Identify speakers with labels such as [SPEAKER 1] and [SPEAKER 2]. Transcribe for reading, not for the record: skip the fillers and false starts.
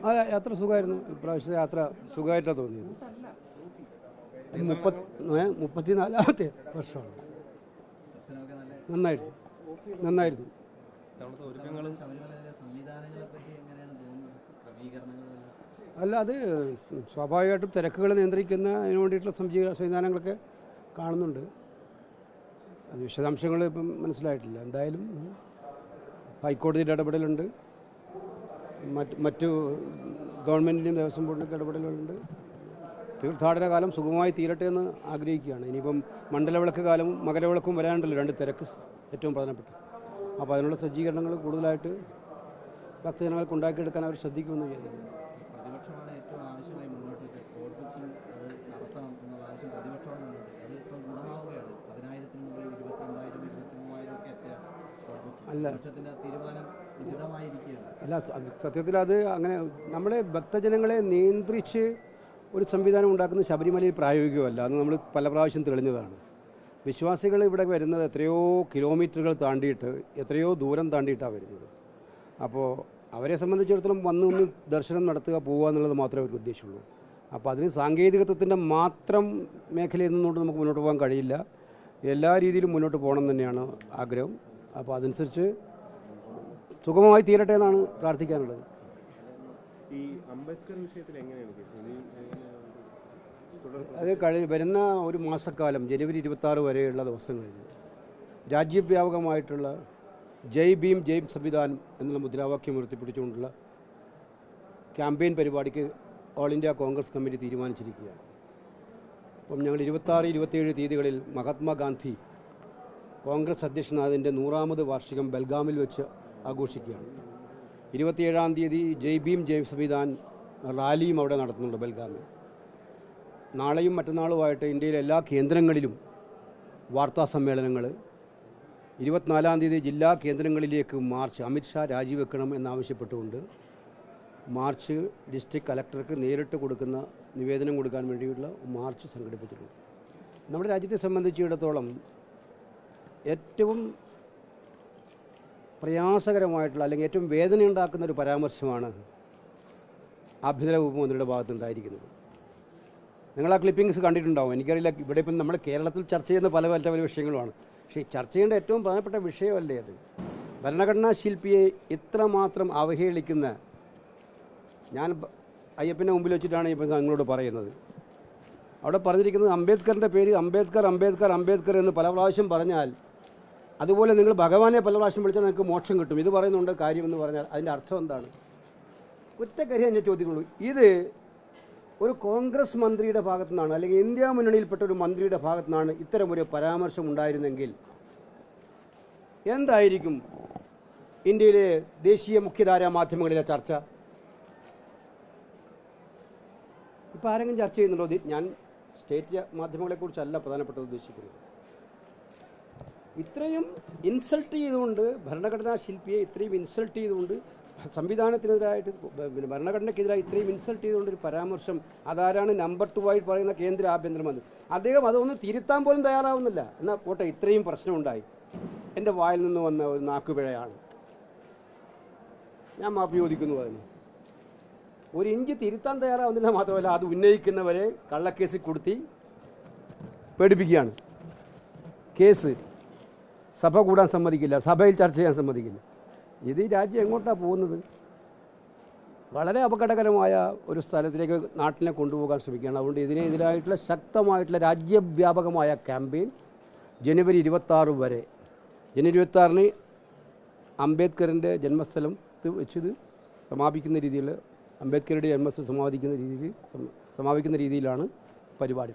[SPEAKER 1] ആ യാത്ര സുഖമായിരുന്നു. ഇപ്രാവശ്യത്തെ യാത്ര സുഖമായിട്ടാണ് തോന്നിയത്. 34ാമത്തെ വർഷമാണ്. നന്നായിരുന്നു. അല്ല, അത് സ്വാഭാവികമായിട്ടും തിരക്കുകൾ നിയന്ത്രിക്കുന്നതിന് വേണ്ടിയിട്ടുള്ള സംവിധാനങ്ങളൊക്കെ കാണുന്നുണ്ട്. അത് വിശദാംശങ്ങൾ ഇപ്പം മനസ്സിലായിട്ടില്ല. എന്തായാലും ഹൈക്കോടതിയുടെ ഇടപെടലുണ്ട്, മറ്റു ഗവൺമെൻറ്റിൻ്റെയും ദേവസ്വം ബോർഡിൻ്റെയൊക്കെ ഇടപെടലുണ്ട്. തീർത്ഥാടന കാലം സുഗമമായി തീരട്ടെ എന്ന് ആഗ്രഹിക്കുകയാണ്. ഇനിയിപ്പം മണ്ഡലവിളക്ക് കാലവും മകരവിളക്കും വരാനുണ്ടല്ലോ, രണ്ട് തിരക്ക് ഏറ്റവും പ്രധാനപ്പെട്ട. അപ്പോൾ അതിനുള്ള സജ്ജീകരണങ്ങൾ കൂടുതലായിട്ട് ഭക്തജനങ്ങൾക്ക് ഉണ്ടാക്കിയെടുക്കാൻ അവർ ശ്രദ്ധിക്കുമെന്ന് വിചാരിക്കുന്നു.
[SPEAKER 2] പ്രതിപക്ഷമാണ് ഏറ്റവും ആവശ്യമായി മുന്നോട്ട് വെച്ചത്. സ്പോട്ട് ബുക്കിംഗ് അത് നടത്തണം എന്നുള്ള ആവശ്യം പ്രതിപക്ഷമാണ് മുന്നോട്ട് വെച്ചത്. അത് ഇപ്പം ഗുണമാവുകയാണ്. 10,000-ന് മുകളിൽ 22,000, 23,000 ഒക്കെ എത്തിയ സ്പോട്ട് ബുക്കിംഗ്.
[SPEAKER 1] അല്ല,
[SPEAKER 2] പ്രതിപക്ഷത്തിൻ്റെ തീരുമാനം ഉചിതമായിരിക്കുകയാണ്.
[SPEAKER 1] അല്ല, സത്യത്തിൽ അത് അങ്ങനെ നമ്മളെ ഭക്തജനങ്ങളെ നിയന്ത്രിച്ച് ഒരു സംവിധാനം ഉണ്ടാക്കുന്നത് ശബരിമലയിൽ പ്രായോഗികമല്ല. അത് നമ്മൾ പല പ്രാവശ്യം തെളിഞ്ഞതാണ്. വിശ്വാസികൾ ഇവിടെ വരുന്നത് എത്രയോ കിലോമീറ്ററുകൾ താണ്ടിയിട്ട്, എത്രയോ ദൂരം താണ്ടിയിട്ടാണ് വരുന്നത്. അപ്പോൾ അവരെ സംബന്ധിച്ചിടത്തോളം വന്ന് ദർശനം നടത്തുക, പോവുക എന്നുള്ളത് മാത്രമേ അവർക്ക് ഉദ്ദേശമുള്ളൂ. അപ്പോൾ അതിന് സാങ്കേതികത്വത്തിൻ്റെ മാത്രം മേഖലയിൽ നിന്നുകൊണ്ട് നമുക്ക് മുന്നോട്ട് പോകാൻ കഴിയില്ല. എല്ലാ രീതിയിലും മുന്നോട്ട് പോകണം തന്നെയാണ് ആഗ്രഹം. അപ്പോൾ അതനുസരിച്ച് സുഗമമായി തീരട്ടെ എന്നാണ് പ്രാർത്ഥിക്കാനുള്ളത്.
[SPEAKER 3] ഈ അംബേദ്കർ വിഷയത്തിൽ എങ്ങനെയാണ്
[SPEAKER 1] അത് വരുന്ന ഒരു മാസക്കാലം, ജനുവരി 26 വരെയുള്ള ദിവസങ്ങളിൽ രാജ്യവ്യാപകമായിട്ടുള്ള ജയ് ഭീം ജയ് സംവിധാനം എന്നുള്ള മുദ്രാവാക്യം ഉയർത്തിപ്പിടിച്ചുകൊണ്ടുള്ള ക്യാമ്പയിൻ പരിപാടിക്ക് ഓൾ ഇന്ത്യ കോൺഗ്രസ് കമ്മിറ്റി തീരുമാനിച്ചിരിക്കുകയാണ്. അപ്പം ഞങ്ങൾ 26, 27 തീയതികളിൽ മഹാത്മാഗാന്ധി കോൺഗ്രസ് അധ്യക്ഷനായതിൻ്റെ 100ാമത് വാർഷികം ബൽഗാമിൽ വെച്ച് ആഘോഷിക്കുകയാണ്. 27-ാം തീയതി ജയ് ഭീം ജയ് സംവിധാൻ റാലിയും അവിടെ നടത്തുന്നുണ്ട് ബൽഗാമിൽ. നാളെയും മറ്റന്നാളുമായിട്ട് ഇന്ത്യയിലെ എല്ലാ കേന്ദ്രങ്ങളിലും വാർത്താ സമ്മേളനങ്ങൾ. 24-ാം തീയതി ജില്ലാ കേന്ദ്രങ്ങളിലേക്ക് മാർച്ച്, അമിത്ഷാ രാജിവെക്കണം എന്നാവശ്യപ്പെട്ടുകൊണ്ട് മാർച്ച് ഡിസ്ട്രിക്ട് കലക്ടർക്ക് നേരിട്ട് കൊടുക്കുന്ന നിവേദനം കൊടുക്കാൻ വേണ്ടിയുള്ള മാർച്ച് സംഘടിപ്പിച്ചിട്ടുണ്ട്. നമ്മുടെ രാജ്യത്തെ സംബന്ധിച്ചിടത്തോളം ഏറ്റവും പ്രയാസകരമായിട്ടുള്ള, അല്ലെങ്കിൽ ഏറ്റവും വേദനയുണ്ടാക്കുന്ന ഒരു പരാമർശമാണ് ആഭ്യന്തര വകുപ്പ് മന്ത്രിയുടെ ഭാഗത്തുണ്ടായിരിക്കുന്നത്. നിങ്ങൾ ആ ക്ലിപ്പിങ്സ് കണ്ടിട്ടുണ്ടാവും. എനിക്കറിയില്ല, ഇവിടെ ഇപ്പം നമ്മൾ കേരളത്തിൽ ചർച്ച ചെയ്യുന്ന പല വിഷയങ്ങളുമാണ്. പക്ഷേ ചർച്ച ചെയ്യേണ്ട ഏറ്റവും പ്രധാനപ്പെട്ട വിഷയമല്ലേ അത്? ഭരണഘടനാ ശില്പിയെ ഇത്രമാത്രം അവഹേളിക്കുന്ന, ഞാൻ അയ്യപ്പൻ്റെ മുമ്പിൽ വെച്ചിട്ടാണ് ഇപ്പം നിങ്ങളോട് പറയുന്നത്. അവിടെ പറഞ്ഞിരിക്കുന്നത് അംബേദ്കറിൻ്റെ പേര് അംബേദ്കർ അംബേദ്കർ അംബേദ്കർ എന്ന് പല പ്രാവശ്യം പറഞ്ഞാൽ, അതുപോലെ നിങ്ങൾ ഭഗവാനെ പല പ്രാവശ്യം വിളിച്ചാൽ നിങ്ങൾക്ക് മോക്ഷം കിട്ടും. ഇത് പറയുന്നുണ്ട് കാര്യമെന്ന് പറഞ്ഞാൽ അതിൻ്റെ അർത്ഥം എന്താണ്? ഒറ്റ കാര്യം ഞാൻ ചോദിക്കുള്ളൂ. ഇത് ഒരു കോൺഗ്രസ് മന്ത്രിയുടെ ഭാഗത്തു നിന്നാണ്, അല്ലെങ്കിൽ ഇന്ത്യ മുന്നണിയിൽപ്പെട്ട ഒരു മന്ത്രിയുടെ ഭാഗത്തു നിന്നാണ് ഇത്തരമൊരു പരാമർശം ഉണ്ടായിരുന്നെങ്കിൽ എന്തായിരിക്കും ഇന്ത്യയിലെ ദേശീയ മുഖ്യധാരാ മാധ്യമങ്ങളിലെ ചർച്ച? ഇപ്പം ആരെങ്കിലും ചർച്ച ചെയ്യുന്നുണ്ടോ? ഞാൻ സ്റ്റേറ്റ് മാധ്യമങ്ങളെക്കുറിച്ചല്ല പ്രധാനപ്പെട്ടത് ഉദ്ദേശിക്കുന്നത്. ഇത്രയും ഇൻസൾട്ട് ചെയ്തുകൊണ്ട്, ഭരണഘടനാ ശില്പിയെ ഇത്രയും ഇൻസൾട്ട് ചെയ്തുകൊണ്ട്, സംവിധാനത്തിനെതിരായിട്ട്, ഭരണഘടനയ്ക്കെതിരായി ഇത്രയും ഇൻസൾട്ട് ചെയ്തുകൊണ്ടൊരു പരാമർശം, അതാരാണ് നമ്പർ 2 ആയിട്ട് പറയുന്ന കേന്ദ്ര ആഭ്യന്തരമന്ത്രി. അദ്ദേഹം അതൊന്ന് തിരുത്താൻ പോലും തയ്യാറാവുന്നില്ല. എന്നാൽ പോട്ടെ, ഇത്രയും പ്രശ്നമുണ്ടായി, എൻ്റെ വായിൽ നിന്ന് വന്ന ഒരു നാക്കുപിഴയാണ്, ഞാൻ മാപ്പ് ചോദിക്കുന്നു. അതിന് ഒരു ഇഞ്ച് തിരുത്താൻ തയ്യാറാവുന്നില്ല. മാത്രമല്ല, അത് ഉന്നയിക്കുന്നവരെ കള്ളക്കേസിൽ കൊടുത്തി പേടിപ്പിക്കുകയാണ്. കേസ്, സഭ കൂടാൻ സമ്മതിക്കില്ല, സഭയിൽ ചർച്ച ചെയ്യാൻ സമ്മതിക്കില്ല. ഇത് രാജ്യം എങ്ങോട്ടാണ് പോകുന്നത്? വളരെ അപകടകരമായ ഒരു സ്ഥലത്തിലേക്ക് നാട്ടിനെ കൊണ്ടുപോകാൻ ശ്രമിക്കുകയാണ്. അതുകൊണ്ട് ഇതിനെതിരായിട്ടുള്ള ശക്തമായിട്ടുള്ള രാജ്യവ്യാപകമായ ക്യാമ്പയിൻ ജനുവരി 26 വരെ. ജനുവരി 26-ന് അംബേദ്കറിൻ്റെ ജന്മസ്ഥലം വെച്ചത് സമാപിക്കുന്ന രീതിയിൽ, അംബേദ്കറുടെ ജന്മസ്ഥലം സമാപിക്കുന്ന രീതിയിലാണ് പരിപാടി.